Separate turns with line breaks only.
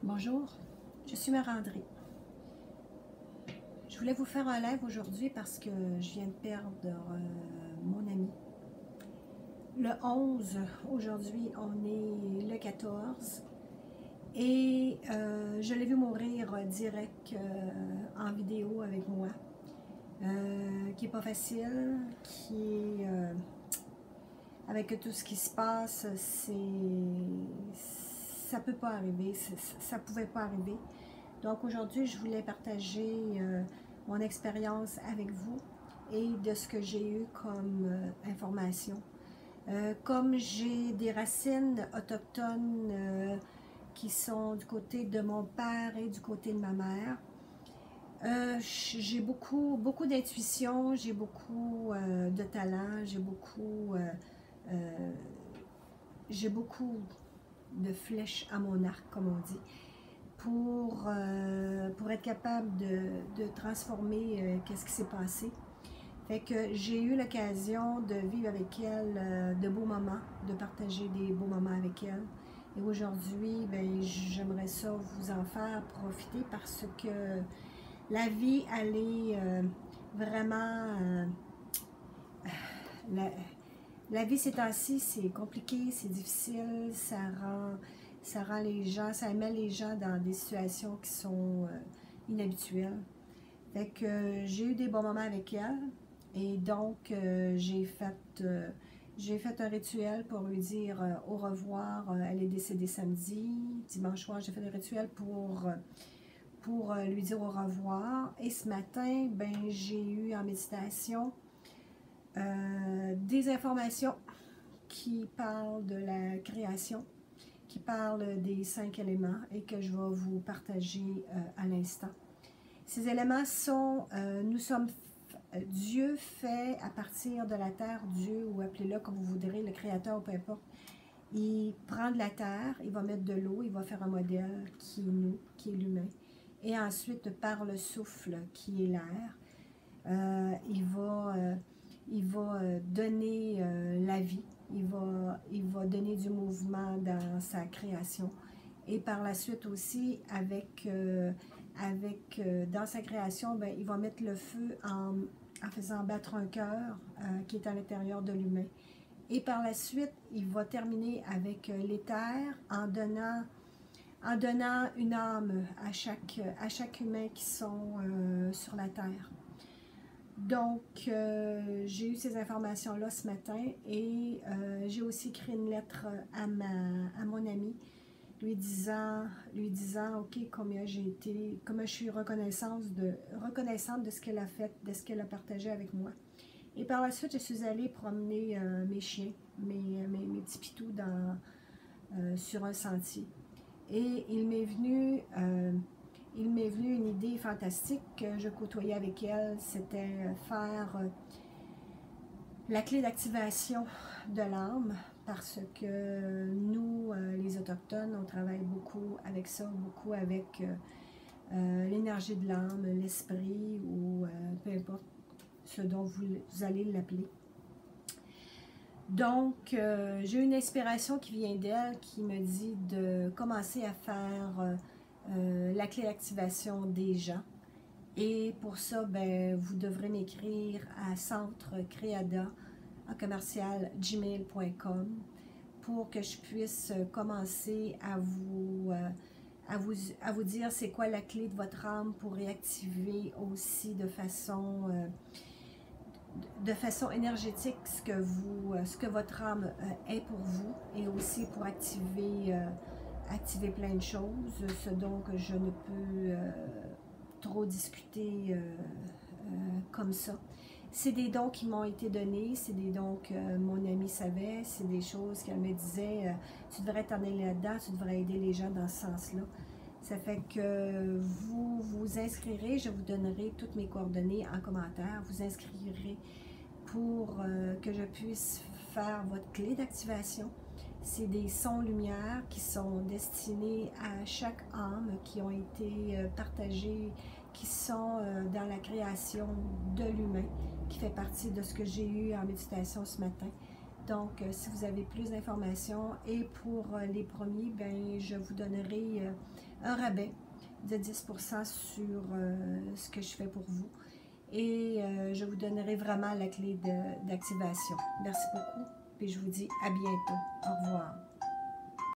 Bonjour, je suis Mère-André. Je voulais vous faire un live aujourd'hui parce que je viens de perdre mon ami. Le 11, aujourd'hui on est le 14 et je l'ai vu mourir direct en vidéo avec moi, qui n'est pas facile, qui est... avec tout ce qui se passe, ça peut pas arriver, ça pouvait pas arriver. Donc aujourd'hui, je voulais partager mon expérience avec vous et de ce que j'ai eu comme information. Comme j'ai des racines autochtones qui sont du côté de mon père et du côté de ma mère, j'ai beaucoup d'intuition, j'ai beaucoup de talent, j'ai beaucoup de flèches à mon arc, comme on dit, pour être capable de transformer qu'est-ce qui s'est passé. Fait que j'ai eu l'occasion de vivre avec elle de beaux moments, de partager des beaux moments avec elle. Et aujourd'hui, ben, j'aimerais ça vous en faire profiter parce que la vie, elle est vraiment... la vie ces temps-ci, c'est compliqué, c'est difficile, ça rend les gens, ça met les gens dans des situations qui sont inhabituelles. Fait que j'ai eu des bons moments avec elle et donc j'ai fait un rituel pour lui dire au revoir. Elle est décédée samedi, dimanche soir, j'ai fait un rituel pour lui dire au revoir. Et ce matin, ben, j'ai eu en méditation des informations qui parlent de la création, qui parlent des 5 éléments et que je vais vous partager à l'instant. Ces éléments sont, nous sommes, Dieu fait à partir de la terre, Dieu, ou appelez-le comme vous voudrez, le créateur ou peu importe, il prend de la terre, il va mettre de l'eau, il va faire un modèle qui est nous, qui est l'humain, et ensuite par le souffle qui est l'air, il va donner la vie, il va donner du mouvement dans sa création. Et par la suite aussi, dans sa création, ben, il va mettre le feu en faisant battre un cœur qui est à l'intérieur de l'humain. Et par la suite, il va terminer avec l'éther en donnant une âme à chaque humain qui sont sur la terre. Donc, j'ai eu ces informations-là ce matin et j'ai aussi écrit une lettre à mon ami, lui disant ok, combien je suis reconnaissante de ce qu'elle a fait, de ce qu'elle a partagé avec moi. Et par la suite, je suis allée promener mes chiens, mes petits pitous sur un sentier. Et il m'est venu une idée fantastique que je côtoyais avec elle, c'était faire la clé d'activation de l'âme, parce que nous, les Autochtones, on travaille beaucoup avec ça, beaucoup avec l'énergie de l'âme, l'esprit, ou peu importe ce dont vous allez l'appeler. Donc, j'ai une inspiration qui vient d'elle, qui me dit de commencer à faire la clé d'activation des gens. Et pour ça, ben, vous devrez m'écrire à centrecreada@gmail.com pour que je puisse commencer à vous dire c'est quoi la clé de votre âme pour réactiver aussi de façon énergétique ce que votre âme est pour vous, et aussi pour activer plein de choses, ce dont je ne peux trop discuter comme ça. C'est des dons qui m'ont été donnés, c'est des dons que mon ami savait, c'est des choses qu'elle me disait, tu devrais t'en aller là-dedans, tu devrais aider les gens dans ce sens-là. Ça fait que vous vous inscrirez, je vous donnerai toutes mes coordonnées en commentaire, vous inscrirez pour que je puisse faire votre clé d'activation. C'est des sons lumière qui sont destinés à chaque âme, qui ont été partagés, qui sont dans la création de l'humain, qui fait partie de ce que j'ai eu en méditation ce matin. Donc, si vous avez plus d'informations et pour les premiers, ben, je vous donnerai un rabais de 10% sur ce que je fais pour vous. Et je vous donnerai vraiment la clé d'activation. Merci beaucoup, puis je vous dis à bientôt. Au revoir.